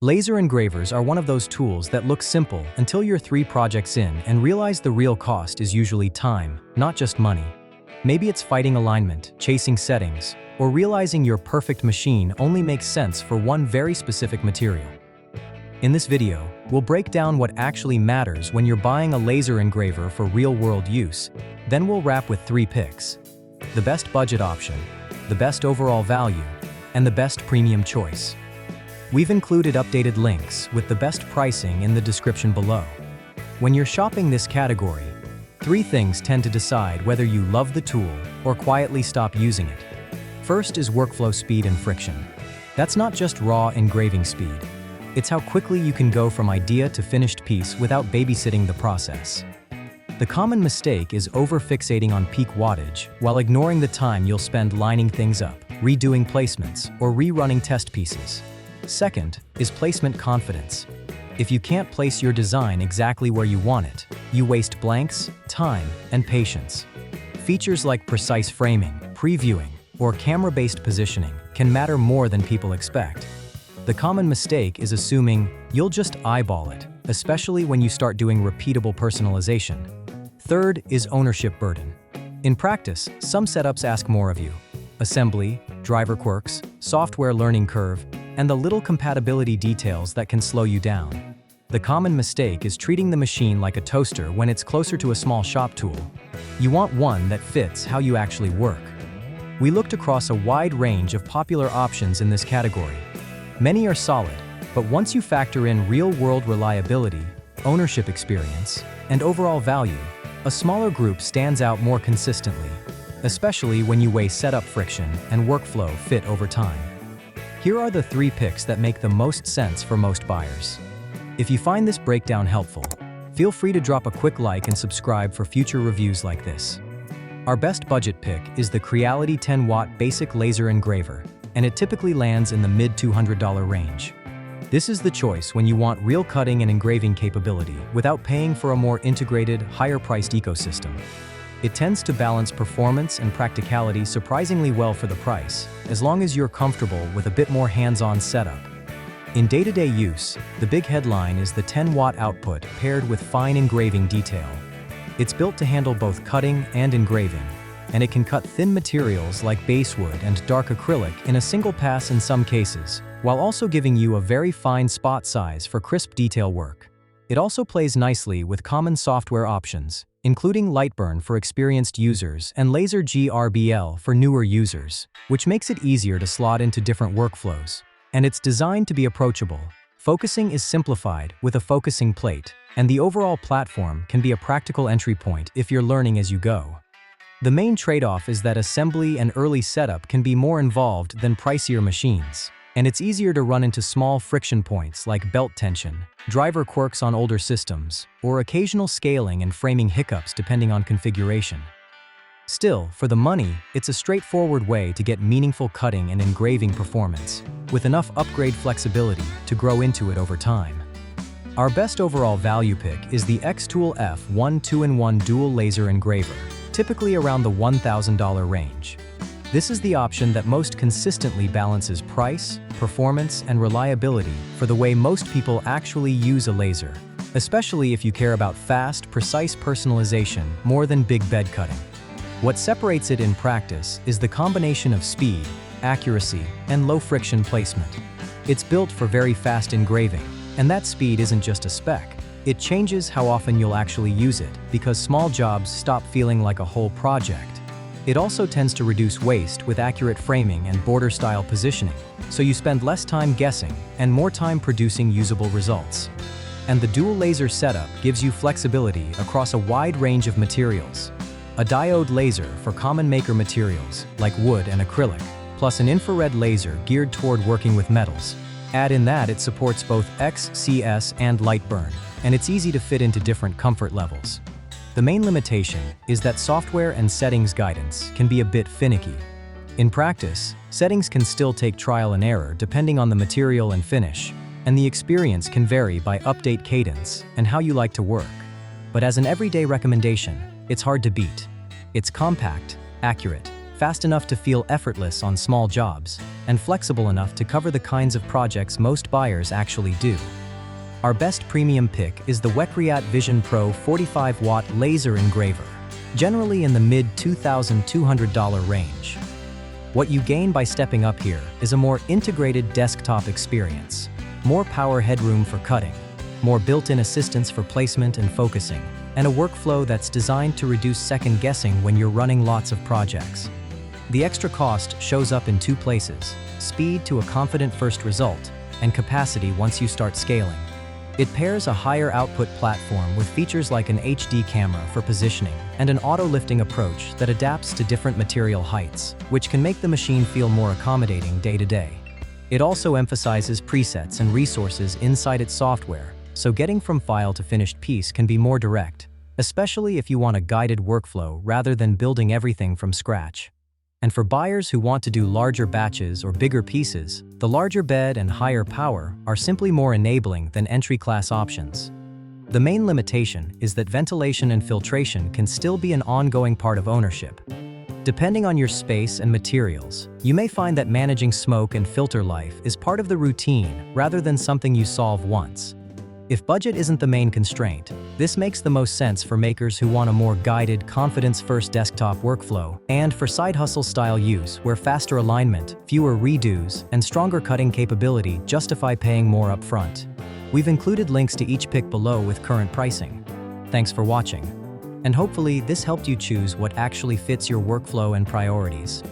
Laser engravers are one of those tools that look simple until you're 3 projects in and realize the real cost is usually time, not just money. Maybe it's fighting alignment, chasing settings, or realizing your perfect machine only makes sense for one very specific material. In this video, we'll break down what actually matters when you're buying a laser engraver for real-world use. Then we'll wrap with 3 picks: the best budget option, the best overall value, and the best premium choice. We've included updated links with the best pricing in the description below. When you're shopping this category, 3 things tend to decide whether you love the tool or quietly stop using it. First is workflow speed and friction. That's not just raw engraving speed. It's how quickly you can go from idea to finished piece without babysitting the process. The common mistake is over-fixating on peak wattage while ignoring the time you'll spend lining things up, redoing placements, or rerunning test pieces. Second is placement confidence. If you can't place your design exactly where you want it, you waste blanks, time, and patience. Features like precise framing, previewing, or camera-based positioning can matter more than people expect. The common mistake is assuming you'll just eyeball it, especially when you start doing repeatable personalization. Third is ownership burden. In practice, some setups ask more of you: assembly, driver quirks, software learning curve, and the little compatibility details that can slow you down. The common mistake is treating the machine like a toaster when it's closer to a small shop tool. You want one that fits how you actually work. We looked across a wide range of popular options in this category. Many are solid, but once you factor in real-world reliability, ownership experience, and overall value, a smaller group stands out more consistently, especially when you weigh setup friction and workflow fit over time. Here are the 3 picks that make the most sense for most buyers. If you find this breakdown helpful, feel free to drop a quick like and subscribe for future reviews like this. Our best budget pick is the Creality 10-watt basic laser engraver, and it typically lands in the mid-$200 range. This is the choice when you want real cutting and engraving capability without paying for a more integrated, higher-priced ecosystem. It tends to balance performance and practicality surprisingly well for the price, as long as you're comfortable with a bit more hands-on setup. In day-to-day use, the big headline is the 10-watt output paired with fine engraving detail. It's built to handle both cutting and engraving, and it can cut thin materials like basswood and dark acrylic in a single pass in some cases, while also giving you a very fine spot size for crisp detail work. It also plays nicely with common software options, including Lightburn for experienced users and Laser GRBL for newer users, which makes it easier to slot into different workflows. And it's designed to be approachable. Focusing is simplified with a focusing plate, and the overall platform can be a practical entry point if you're learning as you go. The main trade-off is that assembly and early setup can be more involved than pricier machines, and it's easier to run into small friction points like belt tension, driver quirks on older systems, or occasional scaling and framing hiccups depending on configuration. Still, for the money, it's a straightforward way to get meaningful cutting and engraving performance, with enough upgrade flexibility to grow into it over time. Our best overall value pick is the Xtool F1 2-in-1 dual laser engraver, typically around the $1,000 range. This is the option that most consistently balances price, performance, and reliability for the way most people actually use a laser, especially if you care about fast, precise personalization more than big bed cutting. What separates it in practice is the combination of speed, accuracy, and low-friction placement. It's built for very fast engraving, and that speed isn't just a spec. It changes how often you'll actually use it because small jobs stop feeling like a whole project. It also tends to reduce waste with accurate framing and border-style positioning, so you spend less time guessing and more time producing usable results. And the dual laser setup gives you flexibility across a wide range of materials. A diode laser for common maker materials like wood and acrylic, plus an infrared laser geared toward working with metals. Add in that it supports both XCS and Lightburn, and it's easy to fit into different comfort levels. The main limitation is that software and settings guidance can be a bit finicky. In practice, settings can still take trial and error depending on the material and finish, and the experience can vary by update cadence and how you like to work. But as an everyday recommendation, it's hard to beat. It's compact, accurate, fast enough to feel effortless on small jobs, and flexible enough to cover the kinds of projects most buyers actually do. Our best premium pick is the Wecreat Vision Pro 45-watt laser engraver, generally in the mid-$2,200 range. What you gain by stepping up here is a more integrated desktop experience, more power headroom for cutting, more built-in assistance for placement and focusing, and a workflow that's designed to reduce second-guessing when you're running lots of projects. The extra cost shows up in two places: speed to a confident first result, and capacity once you start scaling. It pairs a higher output platform with features like an HD camera for positioning and an auto-lifting approach that adapts to different material heights, which can make the machine feel more accommodating day to day. It also emphasizes presets and resources inside its software, so getting from file to finished piece can be more direct, especially if you want a guided workflow rather than building everything from scratch. And for buyers who want to do larger batches or bigger pieces, the larger bed and higher power are simply more enabling than entry-class options. The main limitation is that ventilation and filtration can still be an ongoing part of ownership. Depending on your space and materials, you may find that managing smoke and filter life is part of the routine rather than something you solve once. If budget isn't the main constraint, this makes the most sense for makers who want a more guided, confidence-first desktop workflow, and for side-hustle-style use where faster alignment, fewer redos, and stronger cutting capability justify paying more upfront. We've included links to each pick below with current pricing. Thanks for watching. And hopefully this helped you choose what actually fits your workflow and priorities.